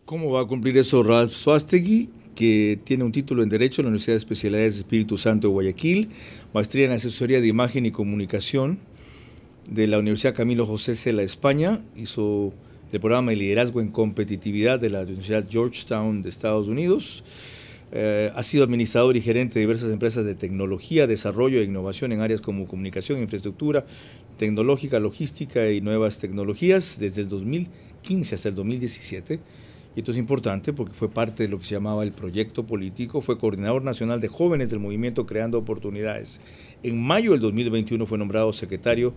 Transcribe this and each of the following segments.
¿Cómo va a cumplir eso Ralph Suástegui, que tiene un título en Derecho en la Universidad de Especialidades de Espíritu Santo de Guayaquil, maestría en Asesoría de Imagen y Comunicación de la Universidad Camilo José Cela, España, hizo el programa de Liderazgo en Competitividad de la Universidad Georgetown de Estados Unidos, ha sido administrador y gerente de diversas empresas de tecnología, desarrollo e innovación en áreas como comunicación, infraestructura tecnológica, logística y nuevas tecnologías desde el 2015 hasta el 2017. Y esto es importante porque fue parte de lo que se llamaba el proyecto político, fue coordinador nacional de jóvenes del movimiento Creando Oportunidades. En mayo del 2021 fue nombrado secretario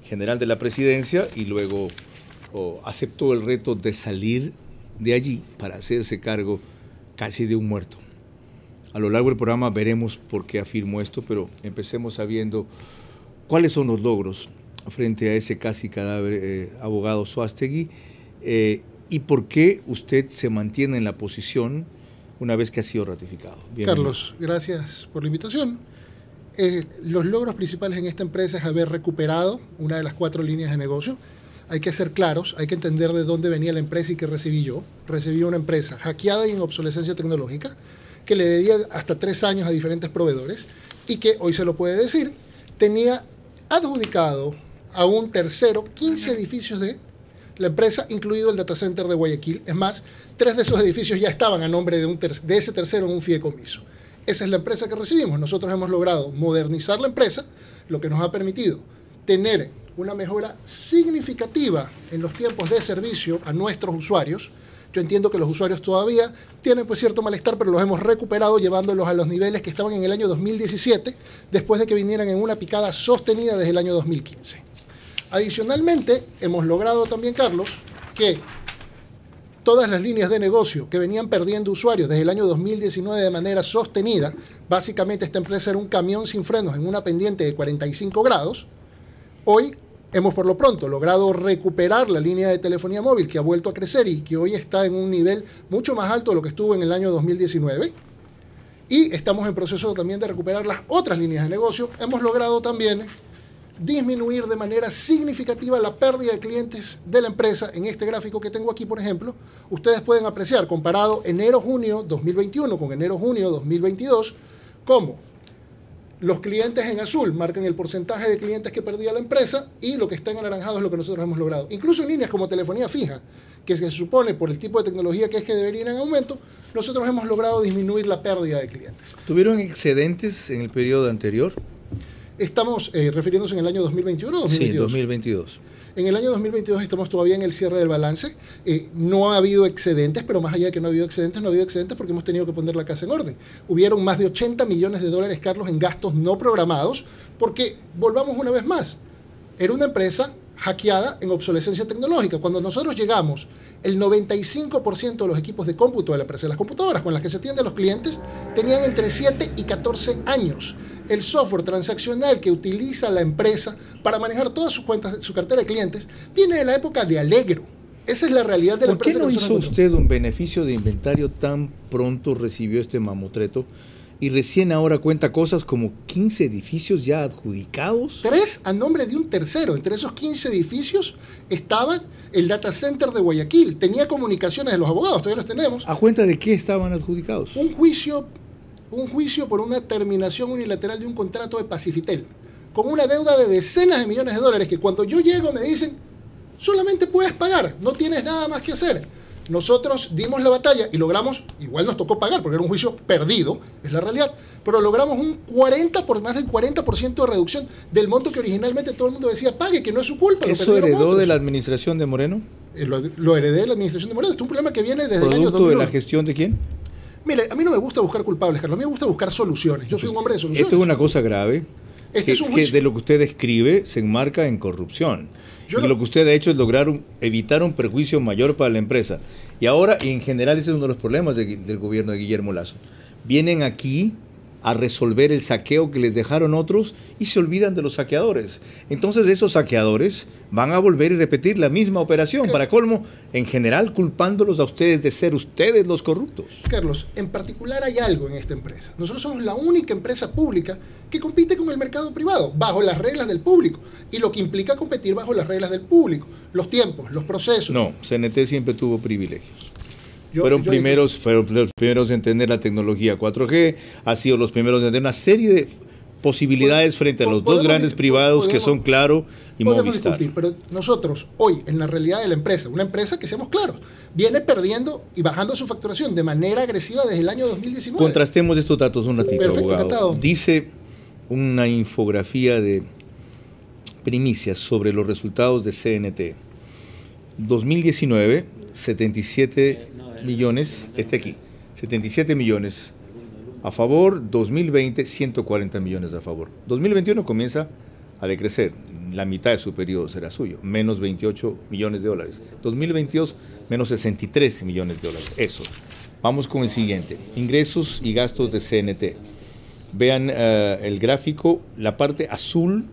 general de la presidencia y luego aceptó el reto de salir de allí para hacerse cargo casi de un muerto. A lo largo del programa veremos por qué afirmo esto, pero empecemos sabiendo cuáles son los logros frente a ese casi cadáver abogado Suástegui, y por qué usted se mantiene en la posición una vez que ha sido ratificado. Bienvenido. Carlos, gracias por la invitación. Los logros principales en esta empresa es haber recuperado una de las 4 líneas de negocio. Hay que ser claros, hay que entender de dónde venía la empresa y qué recibí yo. Recibí una empresa hackeada y en obsolescencia tecnológica, que le debía hasta 3 años a diferentes proveedores y que, hoy se lo puede decir, tenía adjudicado a un tercero 15 edificios de la empresa, incluido el data center de Guayaquil. Es más, 3 de esos edificios ya estaban a nombre de ese tercero en un fideicomiso. Esa es la empresa que recibimos. Nosotros hemos logrado modernizar la empresa, lo que nos ha permitido tener una mejora significativa en los tiempos de servicio a nuestros usuarios. Yo entiendo que los usuarios todavía tienen cierto malestar, pero los hemos recuperado llevándolos a los niveles que estaban en el año 2017, después de que vinieran en una picada sostenida desde el año 2015. Adicionalmente, hemos logrado también, Carlos, que todas las líneas de negocio que venían perdiendo usuarios desde el año 2019 de manera sostenida, básicamente esta empresa era un camión sin frenos en una pendiente de 45 grados, hoy hemos por lo pronto logrado recuperar la línea de telefonía móvil que ha vuelto a crecer y que hoy está en un nivel mucho más alto de lo que estuvo en el año 2019. Y estamos en proceso también de recuperar las otras líneas de negocio. Hemos logrado también disminuir de manera significativa la pérdida de clientes de la empresa. En este gráfico que tengo aquí, por ejemplo, ustedes pueden apreciar, comparado enero-junio 2021 con enero-junio 2022, cómo los clientes en azul marcan el porcentaje de clientes que perdía la empresa y lo que está en anaranjado es lo que nosotros hemos logrado. Incluso en líneas como telefonía fija, que se supone por el tipo de tecnología que es que debería ir en aumento, nosotros hemos logrado disminuir la pérdida de clientes. ¿Tuvieron excedentes en el periodo anterior? Estamos refiriéndose en el año 2021 o 2022. Sí, 2022. En el año 2022 estamos todavía en el cierre del balance. No ha habido excedentes, pero más allá de que no ha habido excedentes, porque hemos tenido que poner la casa en orden. Hubieron más de 80 millones de dólares, Carlos, en gastos no programados, porque, volvamos una vez más, era una empresa hackeada en obsolescencia tecnológica. Cuando nosotros llegamos, el 95% de los equipos de cómputo de la empresa, las computadoras con las que se atienden a los clientes, tenían entre 7 y 14 años. El software transaccional que utiliza la empresa para manejar todas sus cuentas, su cartera de clientes, viene de la época de Allegro. Esa es la realidad de la empresa. ¿Por qué no hizo usted un beneficio de inventario tan pronto recibió este mamotreto y recién ahora cuenta cosas como 15 edificios ya adjudicados? 3 a nombre de un tercero. Entre esos 15 edificios estaban el data center de Guayaquil. Tenía comunicaciones de los abogados, todavía los tenemos. ¿A cuenta de qué estaban adjudicados? Un juicio por una terminación unilateral de un contrato de Pacifitel, con una deuda de decenas de millones de dólares, que cuando yo llego me dicen, solamente puedes pagar, no tienes nada más que hacer. Nosotros dimos la batalla y logramos, igual nos tocó pagar porque era un juicio perdido, es la realidad, pero logramos más del 40% de reducción del monto que originalmente todo el mundo decía pague, que no es su culpa. ¿Eso heredó de la administración de Moreno? Lo heredé de la administración de Moreno. Esto es un problema que viene desde el año 2001. ¿Producto de la gestión de quién? Mire, a mí no me gusta buscar culpables, Carlos, a mí me gusta buscar soluciones. Yo soy un hombre de soluciones. Esto es una cosa grave, que de lo que usted describe se enmarca en corrupción. Lo que usted ha hecho es lograr evitar un perjuicio mayor para la empresa. Y ahora, en general, ese es uno de los problemas del gobierno de Guillermo Lasso. Vienen aquí a resolver el saqueo que les dejaron otros y se olvidan de los saqueadores. Entonces esos saqueadores van a volver y repetir la misma operación, para colmo, en general culpándolos a ustedes de ser ustedes los corruptos. Carlos, en particular hay algo en esta empresa. Nosotros somos la única empresa pública que compite con el mercado privado, bajo las reglas del público, y lo que implica competir bajo las reglas del público, los tiempos, los procesos. No, CNT siempre tuvo privilegios. Fueron los primeros en tener la tecnología 4G, ha sido los primeros en tener una serie de posibilidades frente a los dos grandes privados que son Claro y Movistar. Discutir, pero nosotros hoy, en la realidad de la empresa, una empresa que seamos claros, viene perdiendo y bajando su facturación de manera agresiva desde el año 2019. Contrastemos estos datos un ratito, Perfecto, abogado. encantado. Dice una infografía de primicias sobre los resultados de CNT. 2019, 77 millones, 77 millones a favor, 2020, 140 millones a favor. 2021 comienza a decrecer, la mitad de su periodo será suyo, menos 28 millones de dólares. 2022, menos 63 millones de dólares. Eso. Vamos con el siguiente, ingresos y gastos de CNT. Vean el gráfico, la parte azul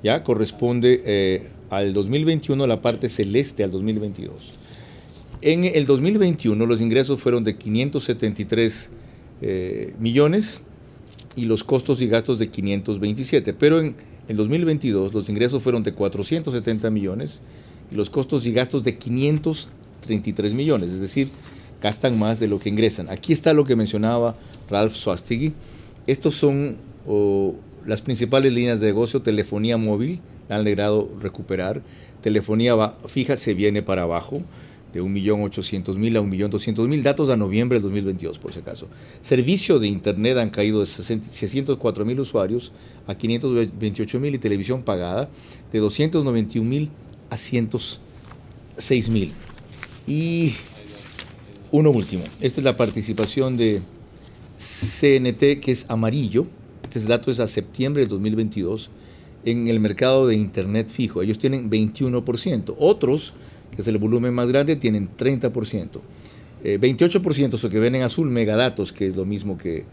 ya corresponde al 2021, la parte celeste al 2022. En el 2021 los ingresos fueron de 573 millones y los costos y gastos de 527, pero en el 2022 los ingresos fueron de 470 millones y los costos y gastos de 533 millones, es decir, gastan más de lo que ingresan. Aquí está lo que mencionaba Ralph Suastegui. Estos son las principales líneas de negocio. Telefonía móvil, han logrado recuperar. Telefonía fija se viene para abajo, de 1.800.000 a 1.200.000, datos a noviembre del 2022, por si acaso. Servicio de Internet han caído de 604.000 usuarios a 528.000 y televisión pagada de 291.000 a 106.000. Y uno último, esta es la participación de CNT, que es amarillo. Este dato es a septiembre del 2022 en el mercado de Internet fijo. Ellos tienen 21%. Otros, que es el volumen más grande, tienen 30%. 28% son que ven en azul Megadatos, que es lo mismo que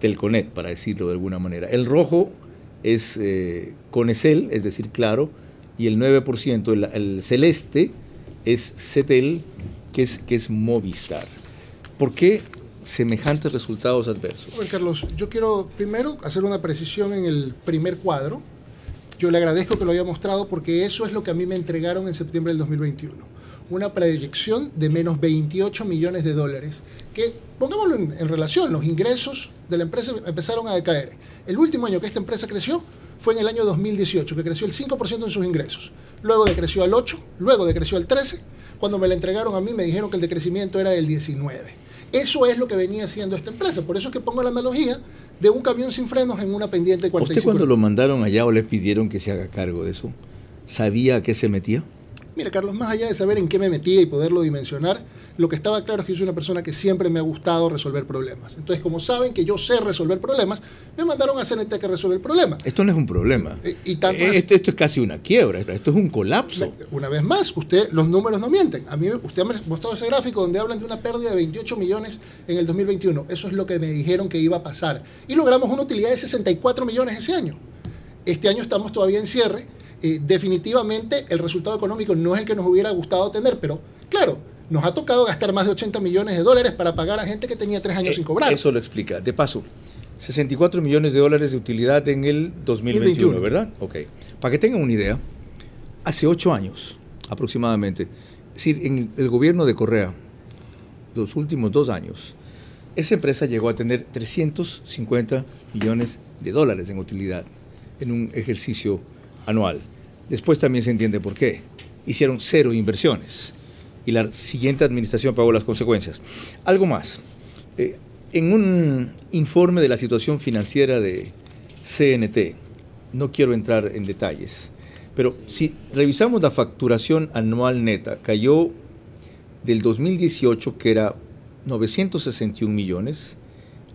Telconet, para decirlo de alguna manera. El rojo es Conecel, es decir, Claro, y el 9%, el celeste, es Cetel, que es Movistar. ¿Por qué semejantes resultados adversos? Bueno, Carlos, yo quiero primero hacer una precisión en el primer cuadro. Yo le agradezco que lo haya mostrado porque eso es lo que a mí me entregaron en septiembre del 2021. Una proyección de menos 28 millones de dólares, que pongámoslo en relación, los ingresos de la empresa empezaron a decaer. El último año que esta empresa creció fue en el año 2018, que creció el 5% en sus ingresos. Luego decreció al 8%, luego decreció al 13%. Cuando me la entregaron a mí me dijeron que el decrecimiento era del 19%. Eso es lo que venía haciendo esta empresa. Por eso es que pongo la analogía de un camión sin frenos en una pendiente de 45. ¿Usted cuando lo mandaron allá o le pidieron que se haga cargo de eso, sabía a qué se metía? Mira, Carlos, más allá de saber en qué me metía y poderlo dimensionar, lo que estaba claro es que yo soy una persona que siempre me ha gustado resolver problemas. Entonces, como saben que yo sé resolver problemas, me mandaron a CNT que resuelva el problema. Esto no es un problema. Esto es casi una quiebra, esto es un colapso. Una vez más, los números no mienten. A mí, usted me ha mostrado ese gráfico donde hablan de una pérdida de 28 millones en el 2021. Eso es lo que me dijeron que iba a pasar. Y logramos una utilidad de 64 millones ese año. Este año estamos todavía en cierre. Definitivamente el resultado económico no es el que nos hubiera gustado tener, pero claro, nos ha tocado gastar más de 80 millones de dólares para pagar a gente que tenía 3 años sin cobrar. Eso lo explica. De paso, 64 millones de dólares de utilidad en el 2021, ¿verdad? Ok. Para que tengan una idea, hace 8 años aproximadamente, es decir, en el gobierno de Correa, los últimos 2 años, esa empresa llegó a tener 350 millones de dólares en utilidad en un ejercicio anual. Después también se entiende por qué. Hicieron 0 inversiones y la siguiente administración pagó las consecuencias. Algo más. En un informe de la situación financiera de CNT, no quiero entrar en detalles, pero si revisamos la facturación anual neta, cayó del 2018, que era 961 millones,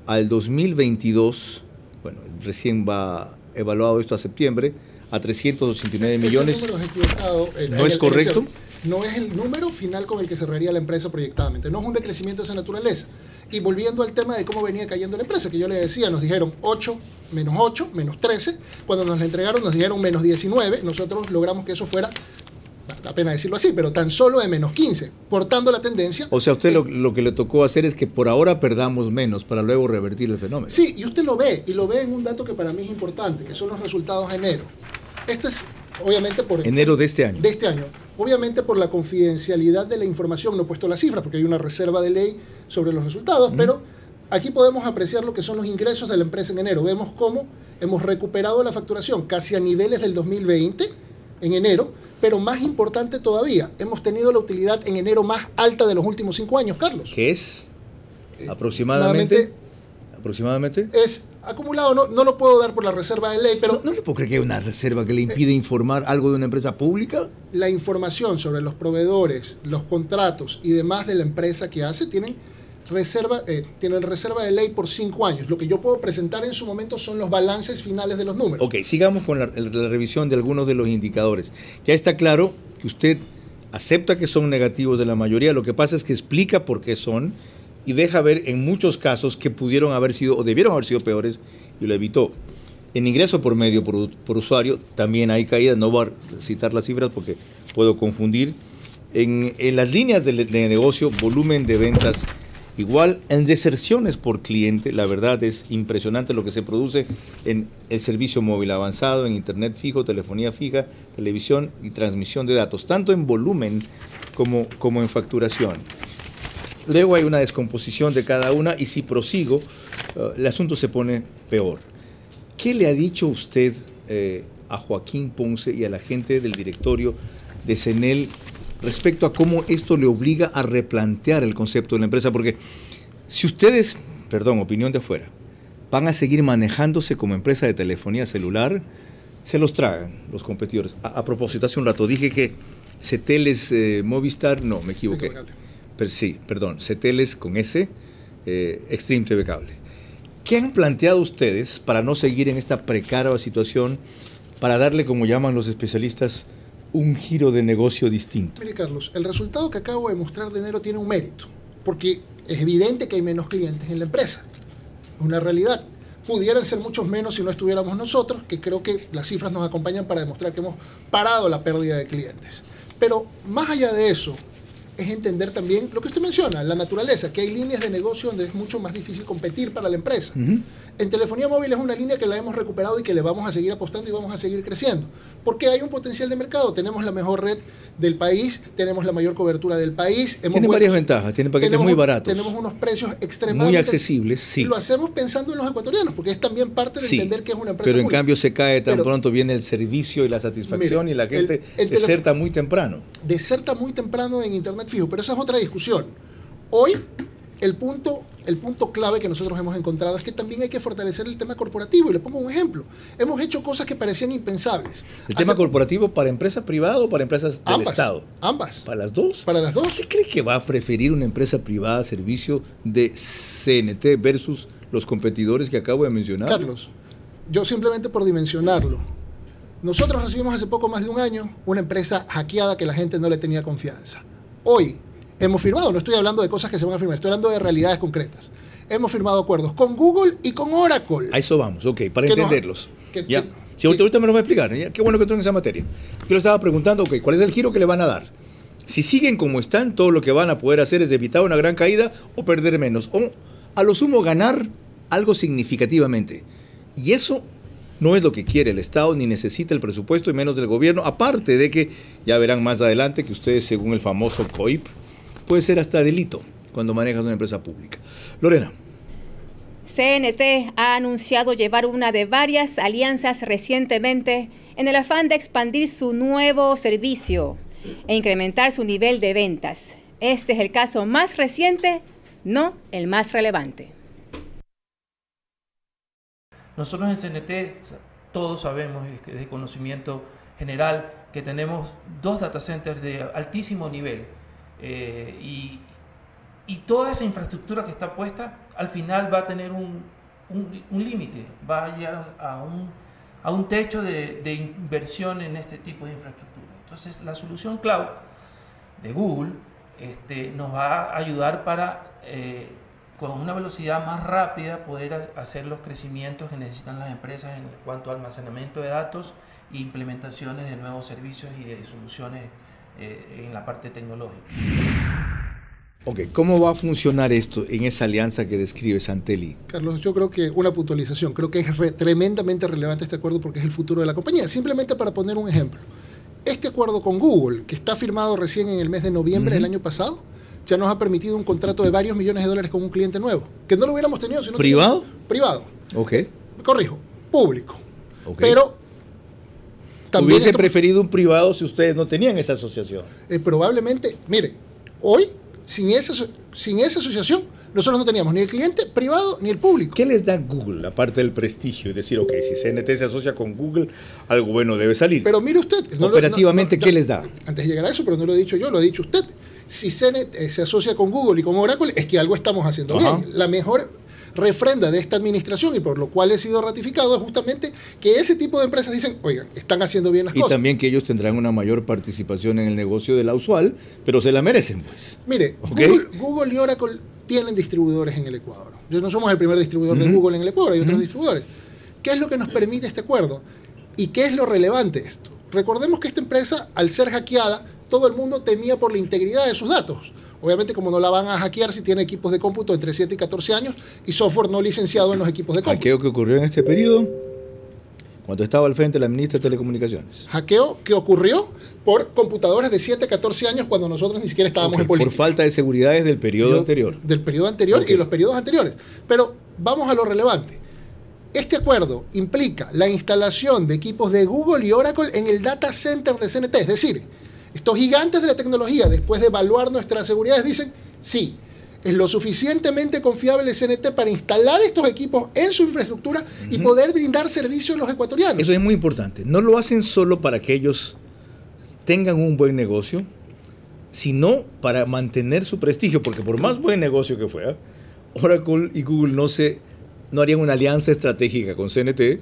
al 2022, bueno, recién va evaluado esto a septiembre, a 389 millones. Ese número es equivocado. ¿No es correcto? No es el número final con el que cerraría la empresa proyectadamente. No es un decrecimiento de esa naturaleza. Y volviendo al tema de cómo venía cayendo la empresa, que yo le decía, nos dijeron 8, menos 13. Cuando nos la entregaron nos dijeron menos 19. Nosotros logramos que eso fuera, da pena decirlo así, pero tan solo de menos 15, cortando la tendencia. O sea, a usted lo que le tocó hacer es que por ahora perdamos menos para luego revertir el fenómeno. Sí, y usted lo ve, y lo ve en un dato que para mí es importante, que son los resultados de enero. Este es obviamente por... Enero de este año. De este año. Obviamente por la confidencialidad de la información no he puesto las cifras, porque hay una reserva de ley sobre los resultados, pero aquí podemos apreciar lo que son los ingresos de la empresa en enero. Vemos cómo hemos recuperado la facturación casi a niveles del 2020 en enero, pero más importante todavía, hemos tenido la utilidad en enero más alta de los últimos 5 años, Carlos. ¿Qué es? Aproximadamente. Es acumulado, no lo puedo dar por la reserva de ley, pero... ¿No le puedo creer que hay una reserva que le impide informar algo de una empresa pública? La información sobre los proveedores, los contratos y demás de la empresa que hace tienen reserva de ley por 5 años. Lo que yo puedo presentar en su momento son los balances finales de los números. Ok, sigamos con la revisión de algunos de los indicadores. Ya está claro que usted acepta que son negativos de la mayoría, lo que pasa es que explica por qué son y deja ver en muchos casos que pudieron haber sido o debieron haber sido peores y lo evitó. En ingreso por medio por usuario también hay caídas, no voy a citar las cifras porque puedo confundir. En las líneas de negocio, volumen de ventas igual. En deserciones por cliente, la verdad es impresionante lo que se produce en el servicio móvil avanzado, en internet fijo, telefonía fija, televisión y transmisión de datos, tanto en volumen como en facturación. Luego hay una descomposición de cada una y si prosigo, el asunto se pone peor. ¿Qué le ha dicho usted a Joaquín Ponce y a la gente del directorio de CENEL respecto a cómo esto le obliga a replantear el concepto de la empresa? Porque si ustedes, opinión de afuera, van a seguir manejándose como empresa de telefonía celular, se los tragan los competidores. A propósito, hace un rato dije que Ceteles Movistar, no, me equivoqué. Sí, perdón, Ceteles con S, Extreme TV Cable. ¿Qué han planteado ustedes para no seguir en esta precaria situación, para darle, como llaman los especialistas, un giro de negocio distinto? Mire, Carlos, el resultado que acabo de mostrar de enero tiene un mérito, porque es evidente que hay menos clientes en la empresa. Es una realidad. Pudieran ser muchos menos si no estuviéramos nosotros, que creo que las cifras nos acompañan para demostrar que hemos parado la pérdida de clientes. Pero más allá de eso, es entender también lo que usted menciona, la naturaleza, que hay líneas de negocio donde es mucho más difícil competir para la empresa. En telefonía móvil es una línea que la hemos recuperado y que le vamos a seguir apostando y vamos a seguir creciendo. Porque hay un potencial de mercado. Tenemos la mejor red del país, tenemos la mayor cobertura del país. Tiene varias ventajas, tiene paquetes muy baratos. Tenemos unos precios extremadamente... muy accesibles, sí. Y lo hacemos pensando en los ecuatorianos, porque es también parte de entender que es una empresa pero en pública. Cambio se cae tan pronto viene el servicio y la satisfacción, mire, y la gente deserta muy temprano. Deserta muy temprano en internet fijo, pero esa es otra discusión. Hoy, el punto clave que nosotros hemos encontrado es que también hay que fortalecer el tema corporativo. Y le pongo un ejemplo. Hemos hecho cosas que parecían impensables. ¿El tema corporativo para empresas privadas o para empresas del Estado? Ambas. ¿Para las dos? Para las dos. ¿Qué cree que va a preferir una empresa privada servicio de CNT versus los competidores que acabo de mencionar? Carlos, yo simplemente por dimensionarlo. Nosotros recibimos hace poco más de un año una empresa hackeada que la gente no le tenía confianza. Hoy hemos firmado, no estoy hablando de cosas que se van a firmar, estoy hablando de realidades concretas. Hemos firmado acuerdos con Google y con Oracle. A eso vamos, ok, para entenderlos. Ahorita me lo va a explicar, ¿ya? Qué bueno que entró en esa materia. Yo le estaba preguntando, ok, ¿cuál es el giro que le van a dar? Si siguen como están, todo lo que van a poder hacer es evitar una gran caída o perder menos, o a lo sumo ganar algo significativamente. Y eso no es lo que quiere el Estado, ni necesita el presupuesto y menos del gobierno, aparte de que, ya verán más adelante, que ustedes, según el famoso COIP, puede ser hasta delito cuando manejas una empresa pública. Lorena. CNT ha anunciado llevar una de varias alianzas recientemente en el afán de expandir su nuevo servicio e incrementar su nivel de ventas. Este es el caso más reciente, no el más relevante. Nosotros en CNT todos sabemos, es de conocimiento general, que tenemos 2 data centers de altísimo nivel. Y toda esa infraestructura que está puesta al final va a tener un límite, va a llegar a un techo de inversión en este tipo de infraestructura. Entonces la solución cloud de Google nos va a ayudar para con una velocidad más rápida poder hacer los crecimientos que necesitan las empresas en cuanto a almacenamiento de datos e implementaciones de nuevos servicios y de soluciones en la parte tecnológica. Ok, ¿cómo va a funcionar esto en esa alianza que describe Santelli? Carlos, yo creo que una puntualización, creo que es tremendamente relevante este acuerdo porque es el futuro de la compañía. Simplemente para poner un ejemplo, este acuerdo con Google, que está firmado recién en el mes de noviembre del año pasado, ya nos ha permitido un contrato de varios millones de dólares con un cliente nuevo, que no lo hubiéramos tenido si no ¿Privado? Privado. Ok. Corrijo, público. Ok. Pero también ¿Hubiese preferido un privado si ustedes no tenían esa asociación? Probablemente, mire, hoy, sin esa asociación, nosotros no teníamos ni el cliente privado ni el público. ¿Qué les da Google, aparte del prestigio? Es decir, ok, si CNT se asocia con Google, algo bueno debe salir. Pero mire usted... Operativamente, ¿qué les da? Antes de llegar a eso, pero no lo he dicho yo, lo ha dicho usted. Si CNT se asocia con Google y con Oracle, es que algo estamos haciendo bien. La mejor refrenda de esta administración, y por lo cual he sido ratificado, es justamente que ese tipo de empresas dicen, oigan, están haciendo bien las cosas. Y también que ellos tendrán una mayor participación en el negocio de la usual, pero se la merecen, pues. Mire, ¿Okay? Google y Oracle tienen distribuidores en el Ecuador. No somos el primer distribuidor de Google en el Ecuador, hay otros distribuidores. ¿Qué es lo que nos permite este acuerdo? ¿Y qué es lo relevante de esto? Recordemos que esta empresa, al ser hackeada, todo el mundo temía por la integridad de sus datos. Obviamente, como no la van a hackear si tiene equipos de cómputo entre 7 y 14 años y software no licenciado en los equipos de cómputo. Hackeo que ocurrió en este periodo, cuando estaba al frente la ministra de Telecomunicaciones. Hackeo que ocurrió por computadores de 7 a 14 años cuando nosotros ni siquiera estábamos en política. Por falta de seguridades del periodo anterior. Del periodo anterior y los periodos anteriores. Pero vamos a lo relevante. Este acuerdo implica la instalación de equipos de Google y Oracle en el data center de CNT. Es decir, estos gigantes de la tecnología, después de evaluar nuestras seguridades, dicen, sí, es lo suficientemente confiable CNT para instalar estos equipos en su infraestructura y poder brindar servicios a los ecuatorianos. Eso es muy importante. No lo hacen solo para que ellos tengan un buen negocio, sino para mantener su prestigio, porque por más buen negocio que fuera, Oracle y Google no harían una alianza estratégica con CNT,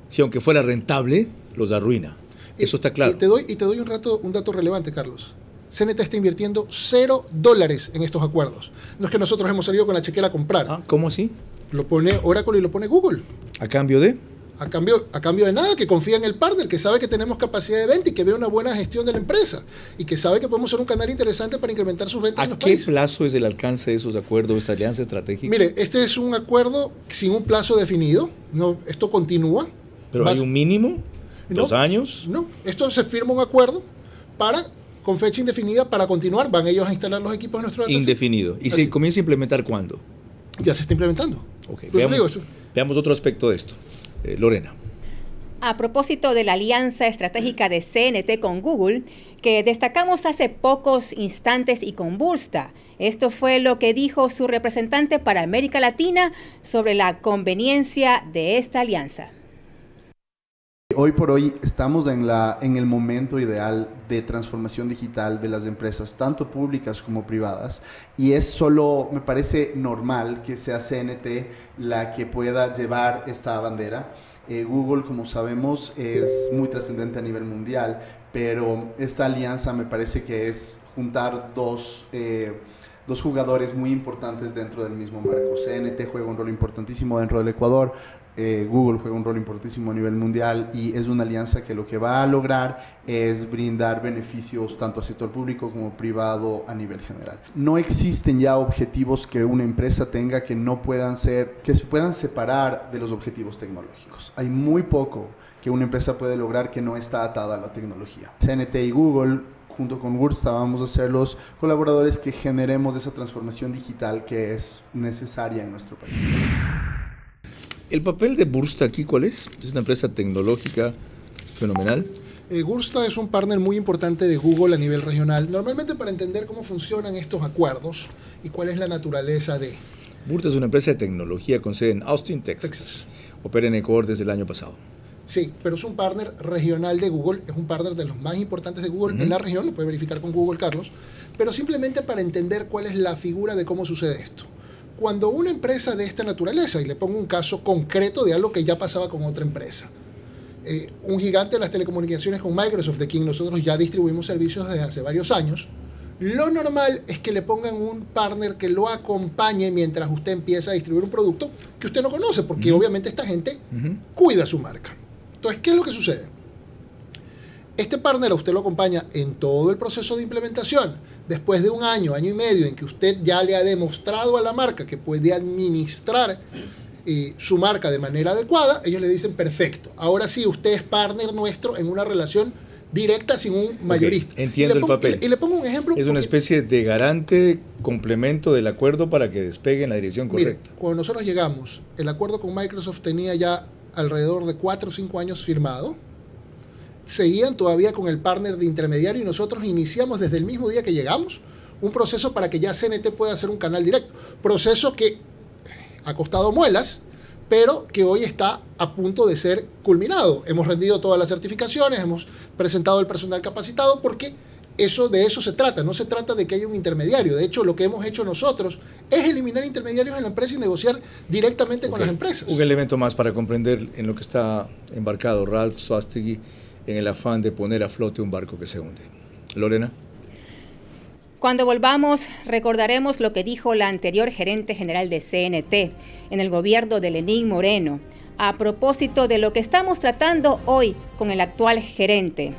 si aunque fuera rentable, los arruina. Eso está claro. Y te doy un dato relevante, Carlos. CNT está invirtiendo $0 en estos acuerdos. No es que nosotros hemos salido con la chequera a comprar. ¿Cómo así? Lo pone Oracle y lo pone Google. ¿A cambio de? A cambio de nada, que confía en el partner, que sabe que tenemos capacidad de venta y que ve una buena gestión de la empresa y que sabe que podemos ser un canal interesante para incrementar sus ventas en los países. ¿A qué plazo es el alcance de esos acuerdos, esta alianza estratégica? Mire, este es un acuerdo sin un plazo definido. No, esto continúa. ¿Pero hay un mínimo? ¿2 años? No, esto se firma un acuerdo con fecha indefinida para continuar. Van ellos a instalar los equipos de nuestro data center. Indefinido. ¿Y se comienza a implementar cuándo? Ya se está implementando. Okay. Veamos otro aspecto de esto. Lorena. A propósito de la alianza estratégica de CNT con Google, que destacamos hace pocos instantes y con Bursta. Esto fue lo que dijo su representante para América Latina sobre la conveniencia de esta alianza. Hoy por hoy estamos en el momento ideal de transformación digital de las empresas, tanto públicas como privadas, y es solo, me parece normal que sea CNT la que pueda llevar esta bandera. Google, como sabemos, es muy trascendente a nivel mundial, pero esta alianza me parece que es juntar dos jugadores muy importantes dentro del mismo marco. CNT juega un rol importantísimo dentro del Ecuador, Google juega un rol importantísimo a nivel mundial y es una alianza que lo que va a lograr es brindar beneficios tanto al sector público como privado a nivel general. No existen ya objetivos que una empresa tenga que se puedan separar de los objetivos tecnológicos. Hay muy poco que una empresa puede lograr que no está atada a la tecnología. CNT y Google, junto con Bursta, vamos a ser los colaboradores que generemos esa transformación digital que es necesaria en nuestro país. ¿El papel de Bursta aquí cuál es? Es una empresa tecnológica fenomenal. Bursta es un partner muy importante de Google a nivel regional, normalmente para entender cómo funcionan estos acuerdos y cuál es la naturaleza de... Bursta es una empresa de tecnología con sede en Austin, Texas. Opera en Ecuador desde el año pasado. Sí, pero es un partner regional de Google, es un partner de los más importantes de Google en la región, lo puede verificar con Google, Carlos, pero simplemente para entender cuál es la figura de cómo sucede esto. Cuando una empresa de esta naturaleza, y le pongo un caso concreto de algo que ya pasaba con otra empresa, un gigante de las telecomunicaciones con Microsoft, de quien nosotros ya distribuimos servicios desde hace varios años, lo normal es que le pongan un partner que lo acompañe mientras usted empieza a distribuir un producto que usted no conoce, porque obviamente esta gente cuida su marca. Entonces, ¿qué es lo que sucede? Este partner a usted lo acompaña en todo el proceso de implementación. Después de un año, año y medio, en que usted ya le ha demostrado a la marca que puede administrar su marca de manera adecuada, ellos le dicen, perfecto, ahora sí, usted es partner nuestro en una relación directa sin un mayorista. Entiendo el papel. Y le pongo un ejemplo. Es una especie de garante, complemento del acuerdo para que despegue en la dirección correcta. Mire, cuando nosotros llegamos, el acuerdo con Microsoft tenía ya alrededor de 4 o 5 años firmado. Seguían todavía con el partner de intermediario y nosotros iniciamos desde el mismo día que llegamos un proceso para que ya CNT pueda hacer un canal directo. Proceso que ha costado muelas, pero que hoy está a punto de ser culminado. Hemos rendido todas las certificaciones, hemos presentado el personal capacitado, porque de eso se trata. No se trata de que haya un intermediario. De hecho, lo que hemos hecho nosotros es eliminar intermediarios en la empresa y negociar directamente con las empresas. Un elemento más para comprender en lo que está embarcado Ralph Suástegui en el afán de poner a flote un barco que se hunde. Lorena. Cuando volvamos, recordaremos lo que dijo la anterior gerente general de CNT en el gobierno de Lenín Moreno, a propósito de lo que estamos tratando hoy con el actual gerente.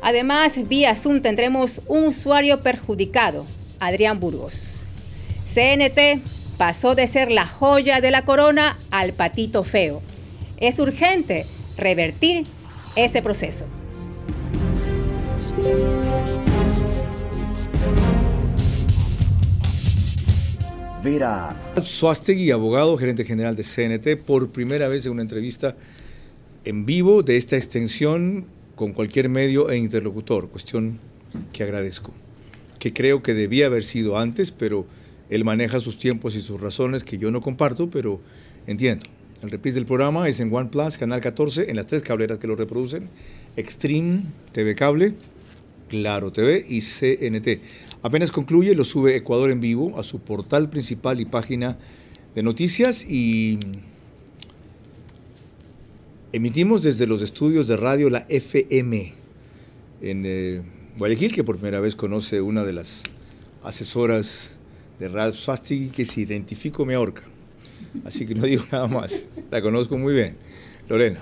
Además, vía Zoom tendremos un usuario perjudicado, Adrián Burgos. CNT pasó de ser la joya de la corona al patito feo. Es urgente revertir ese proceso. Vera Suástegui, abogado, gerente general de CNT, por primera vez en una entrevista en vivo de esta extensión con cualquier medio e interlocutor, cuestión que agradezco, que creo que debía haber sido antes, pero él maneja sus tiempos y sus razones que yo no comparto, pero entiendo. El reprise del programa es en OnePlus, Canal 14, en las 3 cableras que lo reproducen, Extreme, TV Cable, Claro TV y CNT. Apenas concluye, lo sube Ecuador en Vivo a su portal principal y página de noticias, y emitimos desde los estudios de radio La FM en Guayaquil, que por primera vez conoce una de las asesoras de Ralph Suástegui, que si identifico me ahorca. Así que no digo nada más, la conozco muy bien. Lorena.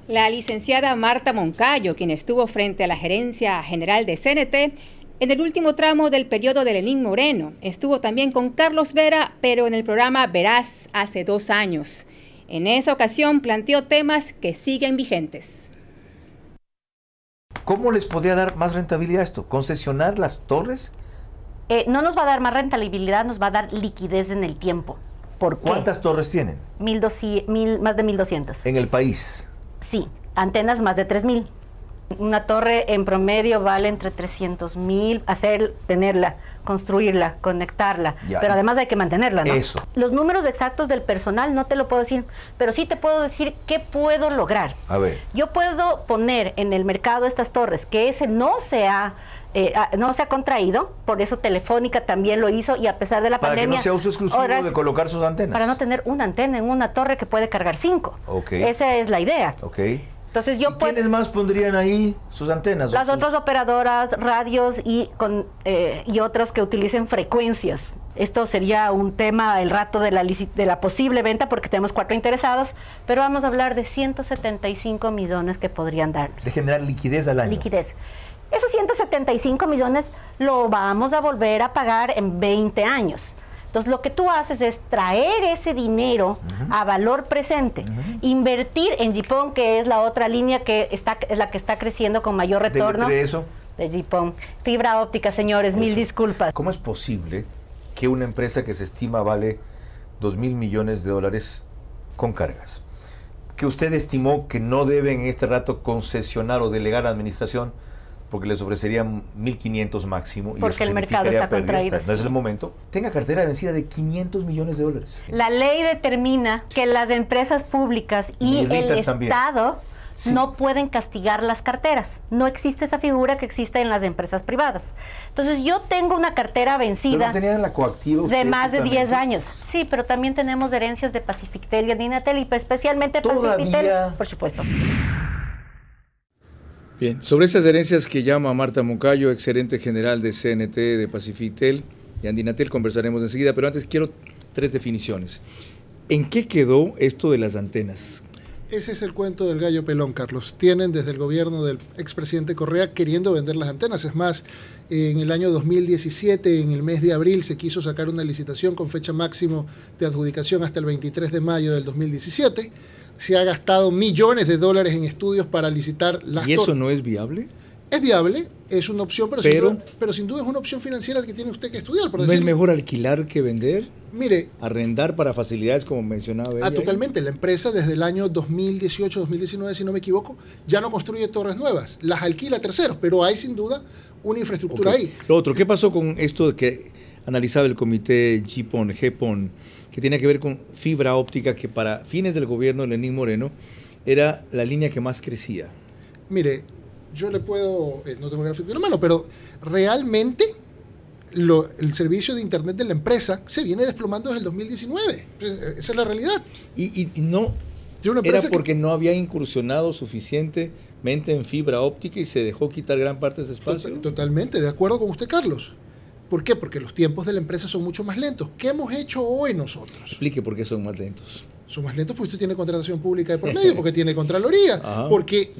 La licenciada Marta Moncayo, quien estuvo frente a la gerencia general de CNT en el último tramo del periodo de Lenín Moreno, estuvo también con Carlos Vera, pero en el programa Verás hace 2 años. En esa ocasión planteó temas que siguen vigentes. ¿Cómo les podría dar más rentabilidad a esto? ¿Concesionar las torres? No nos va a dar más rentabilidad, nos va a dar liquidez en el tiempo. ¿Por qué? ¿Cuántas torres tienen? Más de 1.200. ¿En el país? Sí, antenas más de 3.000. Una torre en promedio vale entre 300.000, tenerla, construirla, conectarla, ya, pero además hay que mantenerla, ¿no? Eso. Los números exactos del personal no te lo puedo decir, pero sí te puedo decir qué puedo lograr. A ver. Yo puedo poner en el mercado estas torres, que ese no se ha contraído, por eso Telefónica también lo hizo, y a pesar de la pandemia... Para que no sea uso exclusivo de colocar sus antenas. Para no tener una antena en una torre que puede cargar 5. Ok. Esa es la idea. Ok. Entonces yo ¿Quiénes más pondrían ahí sus antenas? Las otras operadoras, radios y otros que utilicen frecuencias. Esto sería un tema el rato de la posible venta, porque tenemos 4 interesados, pero vamos a hablar de 175 millones que podrían darnos. De generar liquidez al año. Liquidez. Esos 175 millones lo vamos a volver a pagar en 20 años. Entonces, lo que tú haces es traer ese dinero a valor presente, invertir en GPON, que es la otra línea que es la que está creciendo con mayor retorno. ¿De eso? De GPON. Fibra óptica, señores, eso. 1000 disculpas. ¿Cómo es posible que una empresa que se estima vale 2.000 millones de dólares con cargas, que usted estimó que no deben en este rato concesionar o delegar a la administración, porque les ofrecerían 1.500 máximo, y porque el mercado está contraído? No es el momento. Tenga cartera vencida de 500 millones de dólares. La ley determina que las empresas públicas y el Estado no pueden castigar las carteras. No existe esa figura que existe en las empresas privadas. Entonces, yo tengo una cartera vencida. ¿Pero no tenían la coactiva de más de 10 años. Sí, pero también tenemos herencias de Pacifitel y Andinatel, y especialmente Pacifitel, por supuesto. Bien, sobre esas herencias que llama Marta Moncayo, exgerente general de CNT, de Pacifitel y Andinatel, conversaremos enseguida, pero antes quiero 3 definiciones. ¿En qué quedó esto de las antenas? Ese es el cuento del gallo pelón, Carlos. Tienen desde el gobierno del expresidente Correa queriendo vender las antenas. Es más, en el año 2017, en el mes de abril, se quiso sacar una licitación con fecha máximo de adjudicación hasta el 23 de mayo del 2017. Se ha gastado millones de dólares en estudios para licitar las ¿Y eso no es viable? Es viable, es una opción, pero sin duda es una opción financiera que tiene usted que estudiar. ¿No es mejor alquilar que vender? Mire, arrendar para facilidades, como mencionaba ella. Totalmente. La empresa desde el año 2018-2019, si no me equivoco, ya no construye torres nuevas, las alquila a terceros, pero hay sin duda una infraestructura ahí. Lo otro, ¿qué pasó con esto que analizaba el comité GPON, que tiene que ver con fibra óptica, que para fines del gobierno de Lenín Moreno era la línea que más crecía? Mire, yo le puedo, no tengo gráfico en la mano, pero realmente el servicio de internet de la empresa se viene desplomando desde el 2019. Esa es la realidad. Y no era porque no había incursionado suficientemente en fibra óptica y se dejó quitar gran parte de ese espacio. Totalmente, de acuerdo con usted, Carlos. ¿Por qué? Porque los tiempos de la empresa son mucho más lentos. ¿Qué hemos hecho hoy nosotros? Explique por qué son más lentos. Son más lentos porque usted tiene contratación pública de por medio, porque tiene Contraloría, porque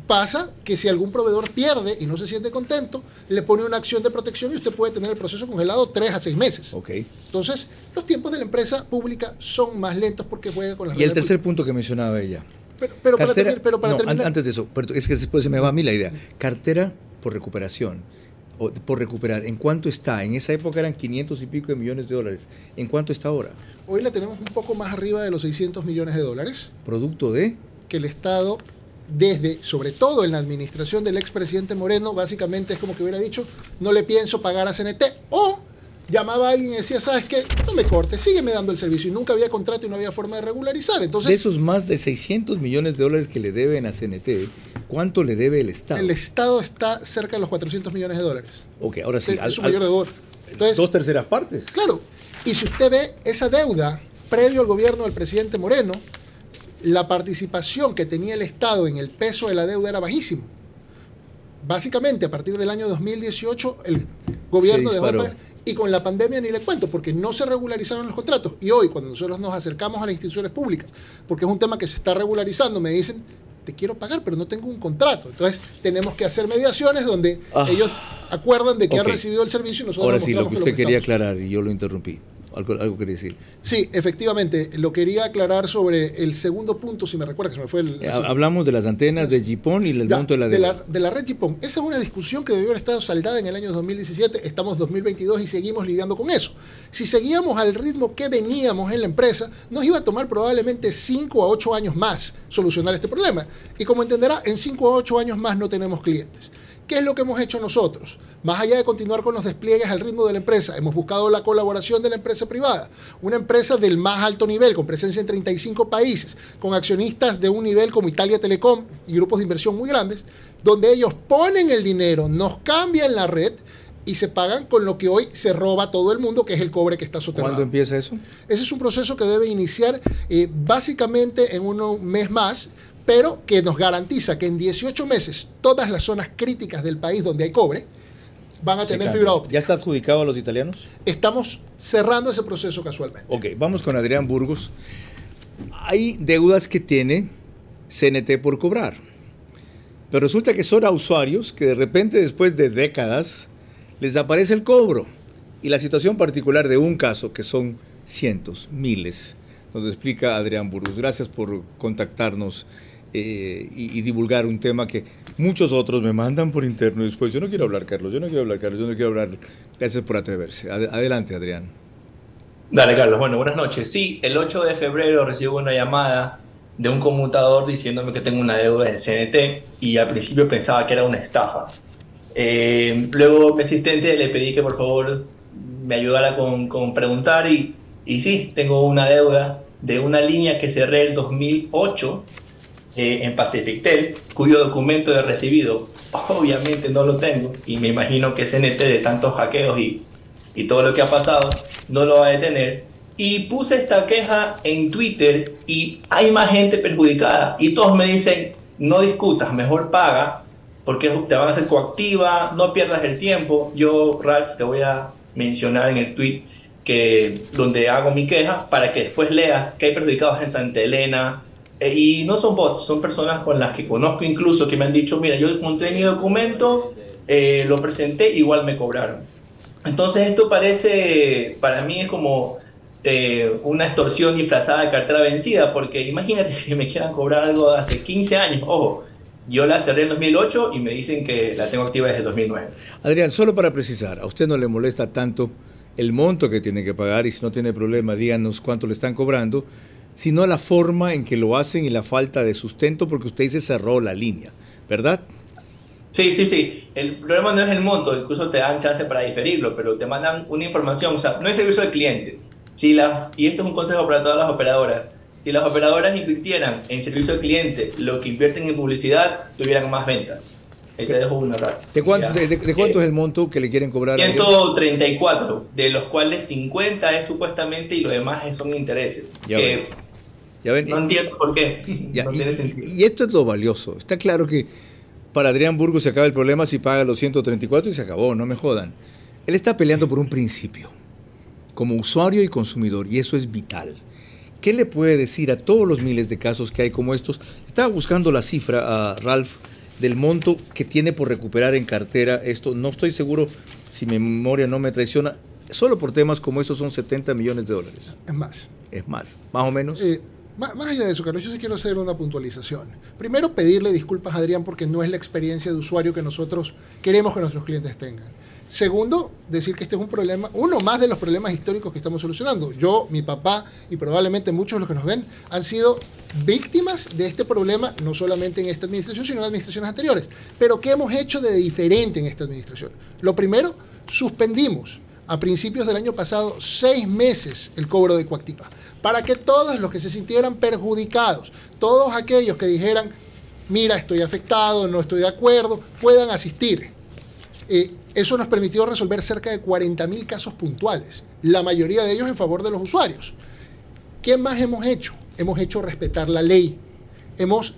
pasa que si algún proveedor pierde y no se siente contento, le pone una acción de protección y usted puede tener el proceso congelado 3 a 6 meses. Okay. Entonces, los tiempos de la empresa pública son más lentos porque juega con las reglas. Y el tercer punto que mencionaba ella. Pero para terminar... Antes de eso, es que después se me va a mí la idea. Cartera por recuperación. Por recuperar, ¿en cuánto está? En esa época eran 500 y pico de millones de dólares. ¿En cuánto está ahora? Hoy la tenemos un poco más arriba de los 600 millones de dólares. ¿Producto de? Que el Estado, sobre todo en la administración del expresidente Moreno, básicamente es como que hubiera dicho, no le pienso pagar a CNT, o llamaba a alguien y decía, ¿sabes qué? No me cortes, sígueme dando el servicio. Y nunca había contrato y no había forma de regularizar. Entonces, de esos más de 600 millones de dólares que le deben a CNT, ¿cuánto le debe el Estado? El Estado está cerca de los 400 millones de dólares. Ok, ahora sí. Es su mayor deudor. Entonces, 2/3 partes. Claro. Y si usted ve esa deuda, previo al gobierno del presidente Moreno, la participación que tenía el Estado en el peso de la deuda era bajísimo. Básicamente, a partir del año 2018, el gobierno dejó de pagar. Y con la pandemia ni le cuento, porque no se regularizaron los contratos. Y hoy, cuando nosotros nos acercamos a las instituciones públicas, porque es un tema que se está regularizando, me dicen, te quiero pagar, pero no tengo un contrato. Entonces, tenemos que hacer mediaciones donde ellos acuerdan de que han recibido el servicio y nosotros ahora sí, lo que usted quería aclarar, y yo lo interrumpí. Algo quería decir. Sí, efectivamente, lo quería aclarar sobre el segundo punto, si me recuerda, que se me fue hablamos de las antenas de GPON y el monto de la deuda. De la red GPON. Esa es una discusión que debió haber estado saldada en el año 2017, estamos 2022 y seguimos lidiando con eso. Si seguíamos al ritmo que veníamos en la empresa, nos iba a tomar probablemente 5 a 8 años más solucionar este problema. Y como entenderá, en 5 a 8 años más no tenemos clientes. ¿Qué es lo que hemos hecho nosotros? Más allá de continuar con los despliegues al ritmo de la empresa, hemos buscado la colaboración de la empresa privada, una empresa del más alto nivel, con presencia en 35 países, con accionistas de un nivel como Italia Telecom y grupos de inversión muy grandes, donde ellos ponen el dinero, nos cambian la red y se pagan con lo que hoy se roba todo el mundo, que es el cobre que está soterrado. ¿Cuándo empieza eso? Ese es un proceso que debe iniciar básicamente en un mes más, pero que nos garantiza que en 18 meses todas las zonas críticas del país donde hay cobre van a tener fibra óptica. ¿Ya está adjudicado a los italianos? Estamos cerrando ese proceso casualmente. Ok, vamos con Adrián Burgos. Hay deudas que tiene CNT por cobrar, pero resulta que son a usuarios que de repente, después de décadas, les aparece el cobro. Y la situación particular de un caso, que son cientos, miles, nos explica Adrián Burgos. Gracias por contactarnos y divulgar un tema que muchos otros me mandan por interno después. Yo no quiero hablar, Carlos, yo no quiero hablar. Gracias por atreverse. Adelante, Adrián. Dale, Carlos. Bueno, buenas noches. Sí, el 8 de febrero recibo una llamada de un conmutador diciéndome que tengo una deuda en CNT y al principio pensaba que era una estafa. Luego mi asistente le pedí que por favor me ayudara con preguntar y sí, tengo una deuda de una línea que cerré el 2008 en Pacifictel, cuyo documento de recibido obviamente no lo tengo y me imagino que CNT de tantos hackeos y todo lo que ha pasado no lo va a detener. Y puse esta queja en Twitter y hay más gente perjudicada y todos me dicen, no discutas, mejor paga porque te van a hacer coactiva, no pierdas el tiempo. Yo, Ralph, te voy a mencionar en el tweet donde hago mi queja para que después leas que hay perjudicados en Santa Elena, Y no son bots, son personas con las que conozco incluso, que me han dicho, mira, yo encontré mi documento, lo presenté, igual me cobraron. Entonces esto parece, para mí es como una extorsión disfrazada de cartera vencida, porque imagínate que me quieran cobrar algo de hace 15 años. Ojo, yo la cerré en 2008 y me dicen que la tengo activa desde 2009. Adrián, solo para precisar, ¿a usted no le molesta tanto el monto que tiene que pagar? Y si no tiene problema, díganos cuánto le están cobrando, sino la forma en que lo hacen y la falta de sustento, porque usted dice cerró la línea, ¿verdad? Sí. El problema no es el monto, incluso te dan chance para diferirlo, pero te mandan una información, o sea, no hay servicio al cliente. Y esto es un consejo para todas las operadoras. Si las operadoras invirtieran en servicio al cliente lo que invierten en publicidad, tuvieran más ventas. Ahí te dejo una rara. ¿De cuánto es el monto que le quieren cobrar? 134, de los cuales 50 es supuestamente y lo demás son intereses. Ya ven. No entiendo por qué. No tiene sentido. Y esto es lo valioso. Está claro que para Adrián Burgos se acaba el problema si paga los 134 y se acabó, no me jodan. Él está peleando por un principio, como usuario y consumidor, y eso es vital. ¿Qué le puede decir a todos los miles de casos que hay como estos? Estaba buscando la cifra, Ralph, del monto que tiene por recuperar en cartera esto. No estoy seguro si mi memoria no me traiciona. Solo por temas como estos son 70 millones de dólares. Es más, más o menos. Más allá de eso, Carlos, yo sí quiero hacer una puntualización. Primero, pedirle disculpas a Adrián porque no es la experiencia de usuario que nosotros queremos que nuestros clientes tengan. Segundo, decir que este es un problema, uno más de los problemas históricos que estamos solucionando. Yo, mi papá y probablemente muchos de los que nos ven han sido víctimas de este problema, no solamente en esta administración, sino en administraciones anteriores. Pero ¿qué hemos hecho de diferente en esta administración? Lo primero, suspendimos a principios del año pasado 6 meses el cobro de coactiva, para que todos los que se sintieran perjudicados, todos aquellos que dijeran, mira, estoy afectado, no estoy de acuerdo, puedan asistir. Eso nos permitió resolver cerca de 40.000 casos puntuales, la mayoría de ellos en favor de los usuarios. ¿Qué más hemos hecho? Hemos hecho respetar la ley. Hemos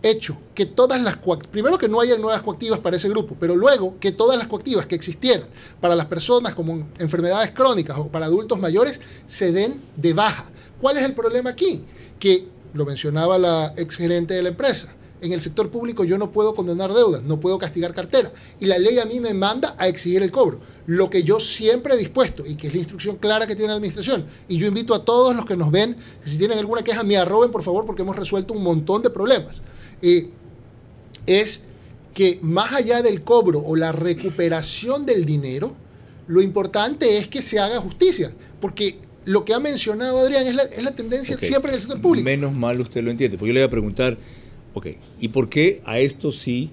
hecho que todas las primero que no haya nuevas coactivas para ese grupo, pero luego que todas las coactivas que existieran para las personas como enfermedades crónicas o para adultos mayores se den de baja. ¿Cuál es el problema aquí? Que lo mencionaba la exgerente de la empresa. En el sector público yo no puedo condenar deudas, no puedo castigar cartera. Y la ley a mí me manda a exigir el cobro. Lo que yo siempre he dispuesto, y que es la instrucción clara que tiene la administración, y yo invito a todos los que nos ven, que si tienen alguna queja, me arroben, por favor, porque hemos resuelto un montón de problemas. Es que más allá del cobro o la recuperación del dinero, lo importante es que se haga justicia. Porque lo que ha mencionado Adrián es la tendencia siempre en el sector público. Menos mal usted lo entiende, porque yo le voy a preguntar... ¿Y por qué a estos sí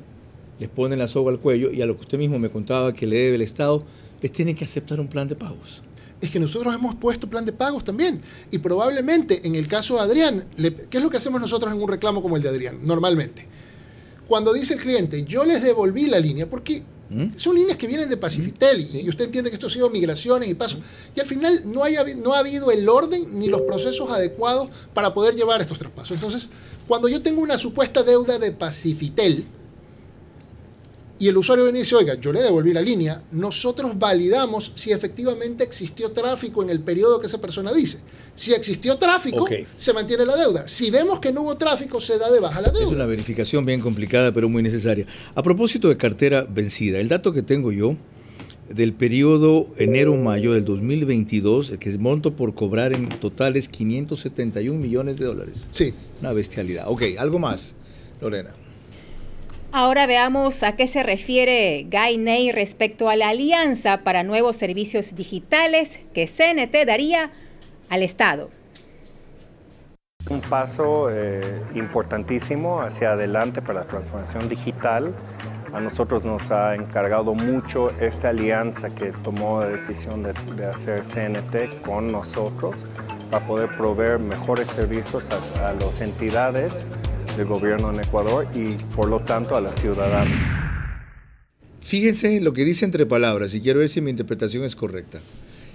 les ponen la soga al cuello y a lo que usted mismo me contaba que le debe el Estado, les tienen que aceptar un plan de pagos? Es que nosotros hemos puesto plan de pagos también. Y probablemente en el caso de Adrián, ¿qué es lo que hacemos nosotros en un reclamo como el de Adrián? Normalmente, cuando dice el cliente, yo les devolví la línea, porque son líneas que vienen de Pacifitel, y usted entiende que esto ha sido migraciones y pasos, y al final no ha habido el orden ni los procesos adecuados para poder llevar estos traspasos. Entonces, cuando yo tengo una supuesta deuda de Pacifitel y el usuario viene y dice, oiga, yo le devolví la línea, nosotros validamos si efectivamente existió tráfico en el periodo que esa persona dice. Si existió tráfico, se mantiene la deuda. Si vemos que no hubo tráfico, se da de baja la deuda. Es una verificación bien complicada, pero muy necesaria. A propósito de cartera vencida, el dato que tengo yo del periodo enero-mayo del 2022, el que es monto por cobrar en total es 571 millones de dólares. Sí. Una bestialidad. Algo más, Lorena. Ahora veamos a qué se refiere Guy Ney respecto a la alianza para nuevos servicios digitales que CNT daría al Estado. Un paso importantísimo hacia adelante para la transformación digital. A nosotros nos ha encargado mucho esta alianza que tomó la decisión de hacer CNT con nosotros para poder proveer mejores servicios a las entidades del gobierno en Ecuador y por lo tanto a la ciudadana. Fíjense lo que dice entre palabras y quiero ver si mi interpretación es correcta.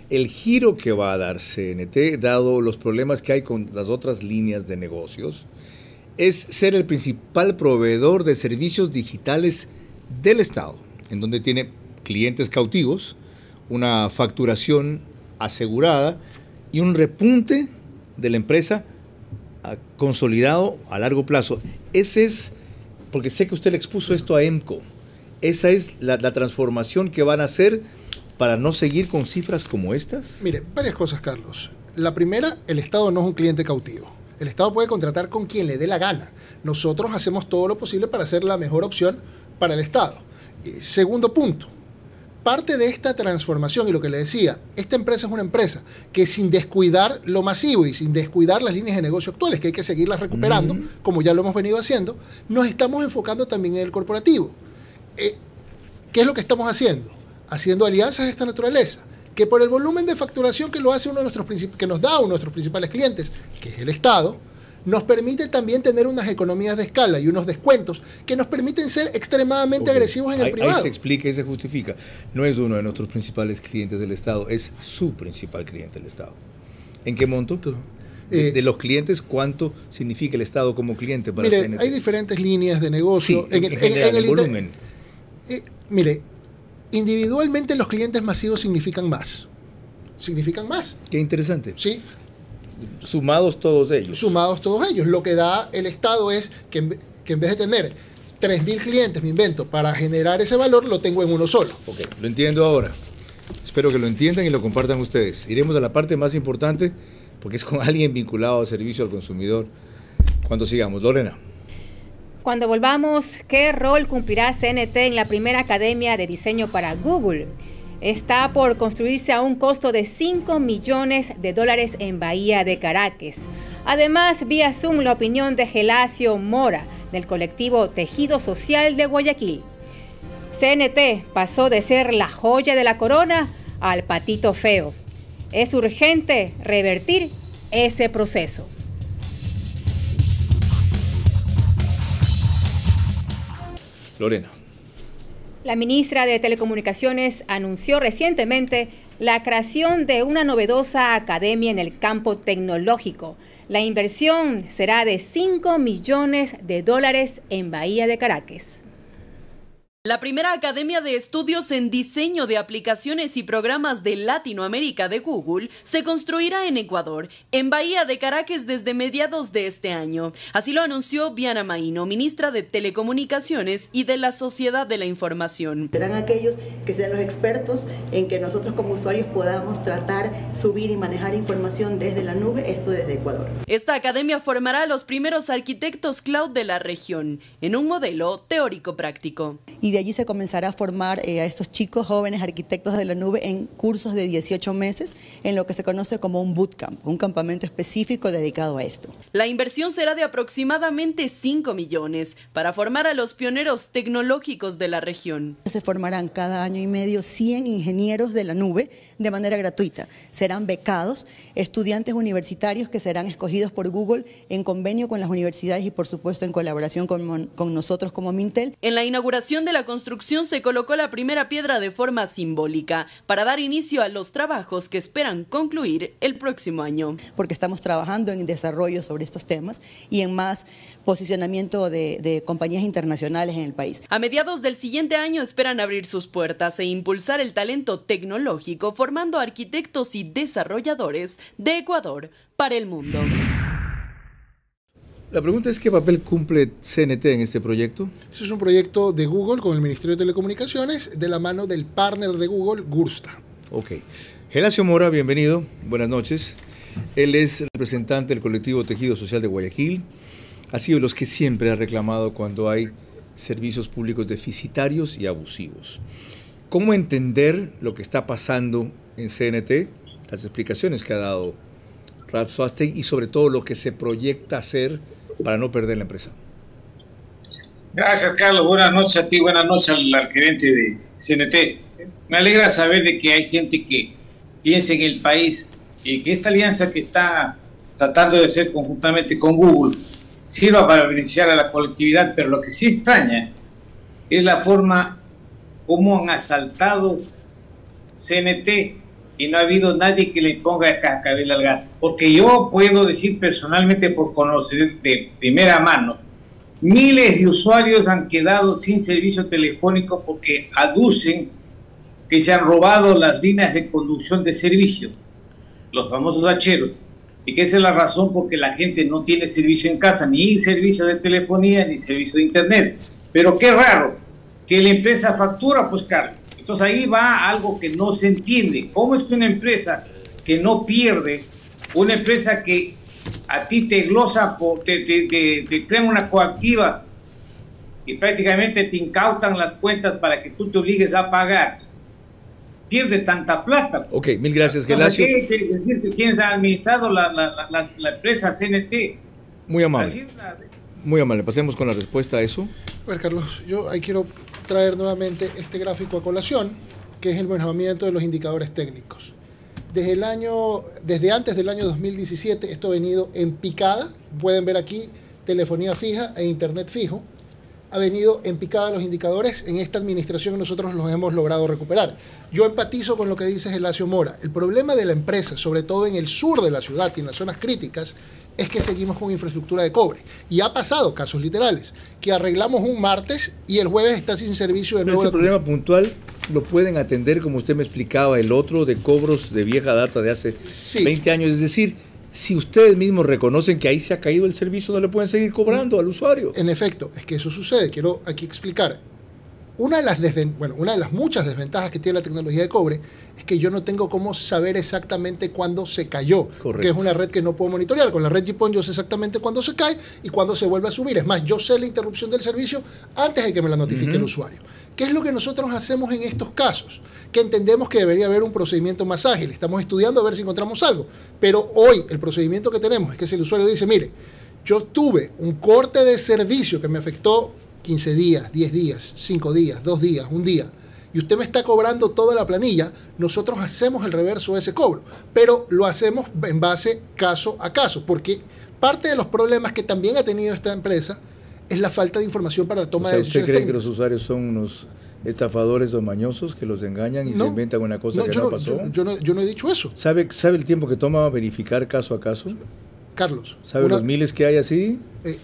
El giro que va a dar CNT, dado los problemas que hay con las otras líneas de negocios, es ser el principal proveedor de servicios digitales del Estado, en donde tiene clientes cautivos, una facturación asegurada y un repunte de la empresa consolidado a largo plazo. Ese es, porque sé que usted le expuso esto a EMCO, esa es la transformación que van a hacer para no seguir con cifras como estas. Mire, varias cosas, Carlos. La primera, el Estado no es un cliente cautivo. El Estado puede contratar con quien le dé la gana. Nosotros hacemos todo lo posible para hacer la mejor opción para el Estado. Segundo punto, parte de esta transformación, y lo que le decía, esta empresa es una empresa que sin descuidar lo masivo y sin descuidar las líneas de negocio actuales, que hay que seguirlas recuperando, como ya lo hemos venido haciendo, nos estamos enfocando también en el corporativo. ¿Qué es lo que estamos haciendo? Haciendo alianzas de esta naturaleza, que por el volumen de facturación que lo hace que nos da uno de nuestros principales clientes, que es el Estado, nos permite también tener unas economías de escala y unos descuentos que nos permiten ser extremadamente agresivos en el privado. Ahí se explica y se justifica. No es uno de nuestros principales clientes del Estado, es su principal cliente del Estado. ¿En qué monto? De los clientes, ¿cuánto significa el Estado como cliente para CNT? Hay diferentes líneas de negocio. Sí, en el volumen. Mire, individualmente los clientes masivos significan más. Significan más. Qué interesante. Sí. Sumados todos ellos. Sumados todos ellos. Lo que da el Estado es que en vez de tener 3.000 clientes, me invento, para generar ese valor, lo tengo en uno solo. Ok, lo entiendo ahora. Espero que lo entiendan y lo compartan ustedes. Iremos a la parte más importante, porque es con alguien vinculado al servicio al consumidor, cuando sigamos. Lorena. Cuando volvamos, ¿qué rol cumplirá CNT en la primera academia de diseño para Google? Está por construirse a un costo de $5 millones en Bahía de Caracas. Además, vía Zoom la opinión de Gelacio Mora, del colectivo Tejido Social de Guayaquil. CNT pasó de ser la joya de la corona al patito feo. Es urgente revertir ese proceso. Lorena. La ministra de Telecomunicaciones anunció recientemente la creación de una novedosa academia en el campo tecnológico. La inversión será de $5 millones en Bahía de Caracas. La primera academia de estudios en diseño de aplicaciones y programas de Latinoamérica de Google se construirá en Ecuador, en Bahía de Caracas desde mediados de este año. Así lo anunció Viana Maíno, ministra de Telecomunicaciones y de la Sociedad de la Información. Serán aquellos que sean los expertos en que nosotros como usuarios podamos tratar, subir y manejar información desde la nube, esto desde Ecuador. Esta academia formará a los primeros arquitectos cloud de la región, en un modelo teórico-práctico. Y de allí se comenzará a formar a estos chicos jóvenes arquitectos de la nube en cursos de 18 meses en lo que se conoce como un bootcamp, un campamento específico dedicado a esto. La inversión será de aproximadamente 5 millones para formar a los pioneros tecnológicos de la región. Se formarán cada año y medio 100 ingenieros de la nube de manera gratuita. Serán becados estudiantes universitarios que serán escogidos por Google en convenio con las universidades y por supuesto en colaboración con nosotros como Mintel. En la inauguración de la construcción se colocó la primera piedra de forma simbólica para dar inicio a los trabajos que esperan concluir el próximo año. Porque estamos trabajando en desarrollo sobre estos temas y en más posicionamiento de compañías internacionales en el país. A mediados del siguiente año esperan abrir sus puertas e impulsar el talento tecnológico formando arquitectos y desarrolladores de Ecuador para el mundo. La pregunta es, ¿qué papel cumple CNT en este proyecto? Este es un proyecto de Google con el Ministerio de Telecomunicaciones de la mano del partner de Google, Gursta. Ok. Gelacio Mora, bienvenido. Buenas noches. Él es representante del colectivo Tejido Social de Guayaquil. Ha sido los que siempre ha reclamado cuando hay servicios públicos deficitarios y abusivos. ¿Cómo entender lo que está pasando en CNT? Las explicaciones que ha dado Ralph Suástegui y sobre todo lo que se proyecta hacer para no perder la empresa. Gracias, Carlos. Buenas noches a ti, buenas noches al gerente de CNT. Me alegra saber de que hay gente que piensa en el país y que esta alianza que está tratando de hacer conjuntamente con Google sirva para beneficiar a la colectividad, pero lo que sí extraña es la forma como han asaltado CNT y no ha habido nadie que le ponga cascabel al gato. Porque yo puedo decir personalmente, por conocer de primera mano, miles de usuarios han quedado sin servicio telefónico porque aducen que se han robado las líneas de conducción de servicio, los famosos hacheros, y que esa es la razón por que la gente no tiene servicio en casa, ni servicio de telefonía, ni servicio de internet. Pero qué raro, que la empresa factura, pues Carlos. Entonces ahí va algo que no se entiende. ¿Cómo es que una empresa que no pierde, una empresa que a ti te glosa, te crea una coactiva y prácticamente te incautan las cuentas para que tú te obligues a pagar, pierde tanta plata? Ok, mil gracias, Gelacio. ¿Qué quiere decir que quien ha administrado la empresa CNT? Muy amable. Muy amable. Pasemos con la respuesta a eso. A ver, Carlos, yo ahí quiero traer nuevamente este gráfico a colación, que es el mejoramiento de los indicadores técnicos. Desde antes del año 2017, esto ha venido en picada. Pueden ver aquí telefonía fija e internet fijo. Ha venido en picada los indicadores. En esta administración nosotros los hemos logrado recuperar. Yo empatizo con lo que dice Gelacio Mora. El problema de la empresa, sobre todo en el sur de la ciudad y en las zonas críticas, es que seguimos con infraestructura de cobre. Y ha pasado casos literales, que arreglamos un martes y el jueves está sin servicio de nuevo. Ese problema puntual lo pueden atender, como usted me explicaba, el otro de cobros de vieja data de hace 20 años. Es decir, si ustedes mismos reconocen que ahí se ha caído el servicio, no le pueden seguir cobrando al usuario. En efecto, es que eso sucede. Quiero aquí explicar. Una de las muchas desventajas que tiene la tecnología de cobre es que yo no tengo cómo saber exactamente cuándo se cayó. Correcto. Que es una red que no puedo monitorear. Con la red GPON yo sé exactamente cuándo se cae y cuándo se vuelve a subir. Es más, yo sé la interrupción del servicio antes de que me la notifique el usuario. ¿Qué es lo que nosotros hacemos en estos casos? Que entendemos que debería haber un procedimiento más ágil. Estamos estudiando a ver si encontramos algo. Pero hoy el procedimiento que tenemos es que si el usuario dice, mire, yo tuve un corte de servicio que me afectó 15 días, 10 días, 5 días, 2 días, 1 día, y usted me está cobrando toda la planilla, nosotros hacemos el reverso de ese cobro, pero lo hacemos en base caso a caso, porque parte de los problemas que también ha tenido esta empresa es la falta de información para la toma de decisiones. ¿Usted cree que los usuarios son unos estafadores o mañosos que los engañan y se inventan una cosa que no pasó? Yo no he dicho eso. ¿Sabe el tiempo que toma verificar caso a caso? Carlos. ¿Sabe los miles que hay así?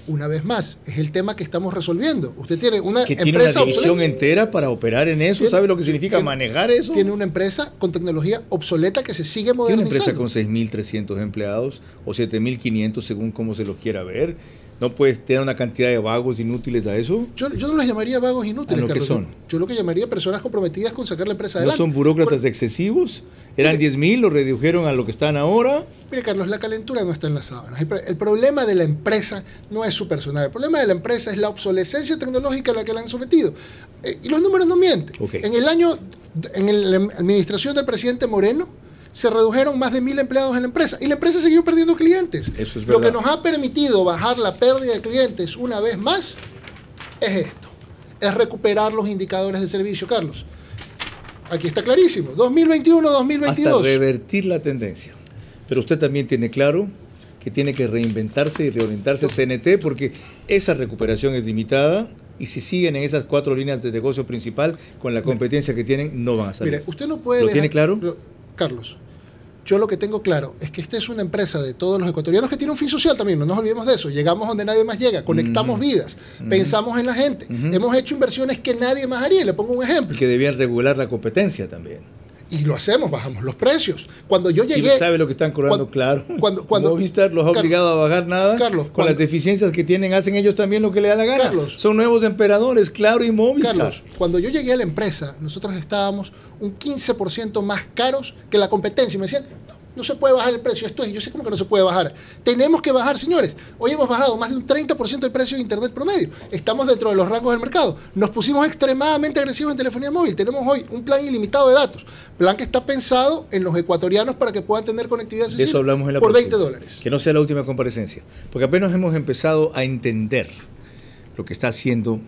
Una vez más, es el tema que estamos resolviendo. Usted tiene una que tiene una división entera para operar en eso. ¿Sabe lo que significa manejar eso? Tiene una empresa con tecnología obsoleta que se sigue modernizando. Tiene una empresa con 6.300 empleados o 7.500 según cómo se los quiera ver. ¿No puedes tener una cantidad de vagos inútiles a eso? Yo no los llamaría vagos inútiles, Carlos. ¿Qué son? Yo lo que llamaría personas comprometidas con sacar la empresa adelante. ¿No son burócratas excesivos? ¿Eran 10.000, lo redujeron a lo que están ahora? Mire, Carlos, la calentura no está en las sábanas. El problema de la empresa no es su personal. El problema de la empresa es la obsolescencia tecnológica a la que la han sometido. Y los números no mienten. Okay. En la administración del presidente Moreno, se redujeron más de 1.000 empleados en la empresa y la empresa siguió perdiendo clientes. Eso es lo que nos ha permitido bajar la pérdida de clientes una vez más es esto, es recuperar los indicadores de servicio, Carlos. Aquí está clarísimo, 2021, 2022. Hasta revertir la tendencia. Pero usted también tiene claro que tiene que reinventarse y reorientarse a CNT porque esa recuperación es limitada. Y si siguen en esas 4 líneas de negocio principal con la competencia que tienen, no van a salir. Mire, usted no puede... ¿Lo tiene claro? Carlos, yo lo que tengo claro es que esta es una empresa de todos los ecuatorianos que tiene un fin social también, no nos olvidemos de eso. Llegamos donde nadie más llega, conectamos vidas, pensamos en la gente, hemos hecho inversiones que nadie más haría. Le pongo un ejemplo. Que debían regular la competencia también. Y lo hacemos, bajamos los precios. Cuando yo llegué... ¿Y sabe lo que están cobrando? Claro. Cuando Movistar los ha obligado a bajar nada. Carlos, con las deficiencias que tienen, hacen ellos también lo que le da la gana. Carlos, son nuevos emperadores, Claro y Movistar. Carlos, cuando yo llegué a la empresa, nosotros estábamos un 15% más caros que la competencia. Y me decían, no se puede bajar el precio. Esto es, yo sé cómo que no se puede bajar. Tenemos que bajar, señores. Hoy hemos bajado más de un 30% el precio de Internet promedio. Estamos dentro de los rangos del mercado. Nos pusimos extremadamente agresivos en telefonía móvil. Tenemos hoy un plan ilimitado de datos. Plan que está pensado en los ecuatorianos para que puedan tener conectividad accesible. De eso hablamos en la por próxima. $20. Que no sea la última comparecencia. Porque apenas hemos empezado a entender lo que está haciendo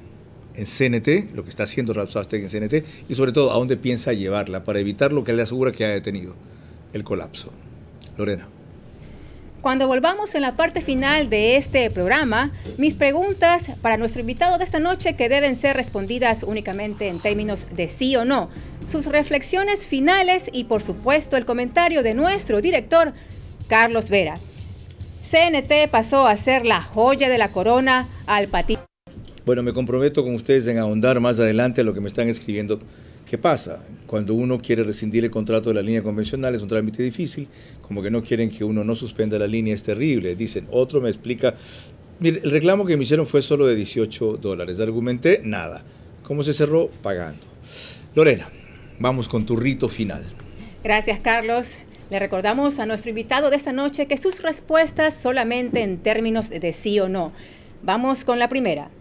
en CNT, lo que está haciendo Rapsastec en CNT y sobre todo a dónde piensa llevarla para evitar lo que le asegura que ha detenido, el colapso. Lorena. Cuando volvamos en la parte final de este programa, mis preguntas para nuestro invitado de esta noche que deben ser respondidas únicamente en términos de sí o no, sus reflexiones finales y por supuesto el comentario de nuestro director, Carlos Vera. CNT pasó a ser la joya de la corona al patito. Bueno, me comprometo con ustedes en ahondar más adelante a lo que me están escribiendo, ¿Qué pasa? Cuando uno quiere rescindir el contrato de la línea convencional es un trámite difícil, como que no quieren que uno no suspenda la línea, es terrible. Dicen, otro me explica, mire, el reclamo que me hicieron fue solo de $18. Argumenté, nada. ¿Cómo se cerró? Pagando. Lorena, vamos con tu rito final. Gracias, Carlos. Le recordamos a nuestro invitado de esta noche que sus respuestas solamente en términos de sí o no. Vamos con la primera.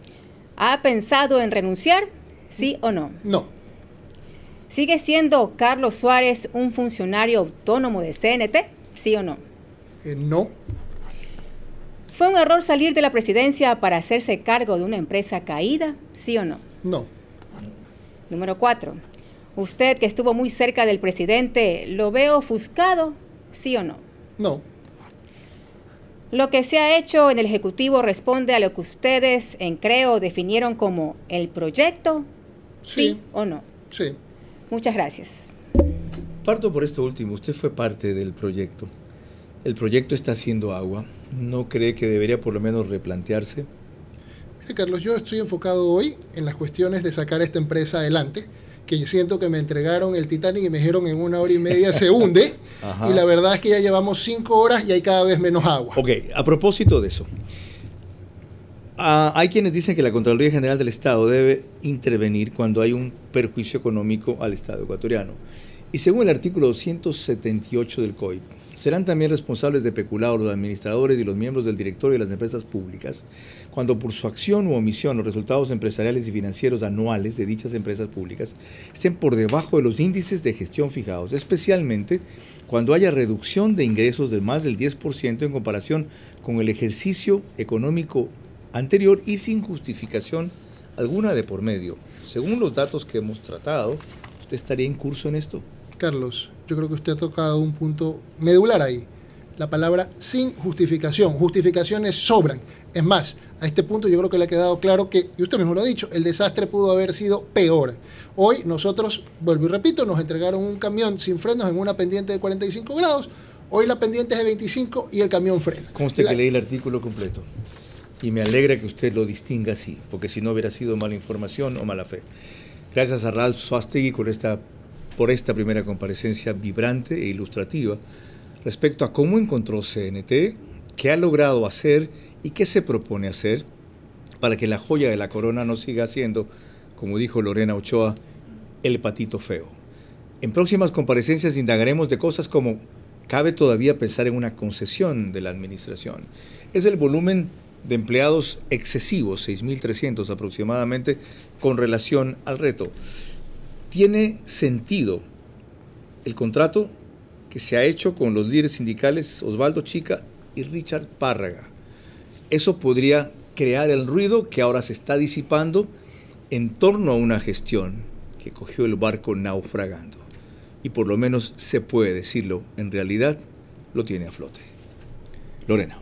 ¿Ha pensado en renunciar? ¿Sí o no? No. ¿Sigue siendo Carlos Suárez un funcionario autónomo de CNT? ¿Sí o no? No. ¿Fue un error salir de la presidencia para hacerse cargo de una empresa caída? ¿Sí o no? No. Número 4. ¿Usted, que estuvo muy cerca del presidente, lo ve ofuscado? ¿Sí o no? No. ¿Lo que se ha hecho en el Ejecutivo responde a lo que ustedes en Creo definieron como el proyecto? ¿Sí o no? Sí. Muchas gracias. Parto por esto último. Usted fue parte del proyecto. El proyecto está haciendo agua. ¿No cree que debería por lo menos replantearse? Mire, Carlos, yo estoy enfocado hoy en las cuestiones de sacar esta empresa adelante, que siento que me entregaron el Titanic y me dijeron en 1 hora y media se hunde. Y la verdad es que ya llevamos 5 horas y hay cada vez menos agua. Ok, a propósito de eso. Hay quienes dicen que la Contraloría General del Estado debe intervenir cuando hay un perjuicio económico al Estado ecuatoriano. Y según el artículo 278 del COIP, serán también responsables de peculado los administradores y los miembros del directorio de las empresas públicas cuando por su acción u omisión los resultados empresariales y financieros anuales de dichas empresas públicas estén por debajo de los índices de gestión fijados, especialmente cuando haya reducción de ingresos de más del 10% en comparación con el ejercicio económico anterior y sin justificación alguna de por medio. Según los datos que hemos tratado, ¿usted estaría en curso en esto? Carlos, yo creo que usted ha tocado un punto medular ahí. La palabra sin justificación. Justificaciones sobran. Es más, a este punto yo creo que le ha quedado claro que, y usted mismo lo ha dicho, el desastre pudo haber sido peor. Hoy nosotros, vuelvo y repito, nos entregaron un camión sin frenos en una pendiente de 45 grados. Hoy la pendiente es de 25 y el camión frena. Conste que leí el artículo completo. Y me alegra que usted lo distinga así, porque si no hubiera sido mala información o mala fe. Gracias a Ralph Suástegui por esta primera comparecencia vibrante e ilustrativa respecto a cómo encontró CNT, qué ha logrado hacer y qué se propone hacer para que la joya de la corona no siga siendo, como dijo Lorena Ochoa, el patito feo. En próximas comparecencias indagaremos de cosas como: ¿cabe todavía pensar en una concesión de la administración? ¿Es el volumen de empleados excesivos, 6.300 aproximadamente, con relación al reto? ¿Tiene sentido el contrato que se ha hecho con los líderes sindicales Osvaldo Chica y Richard Párraga? Eso podría crear el ruido que ahora se está disipando en torno a una gestión que cogió el barco naufragando. Y por lo menos se puede decirlo, en realidad lo tiene a flote. Lorena.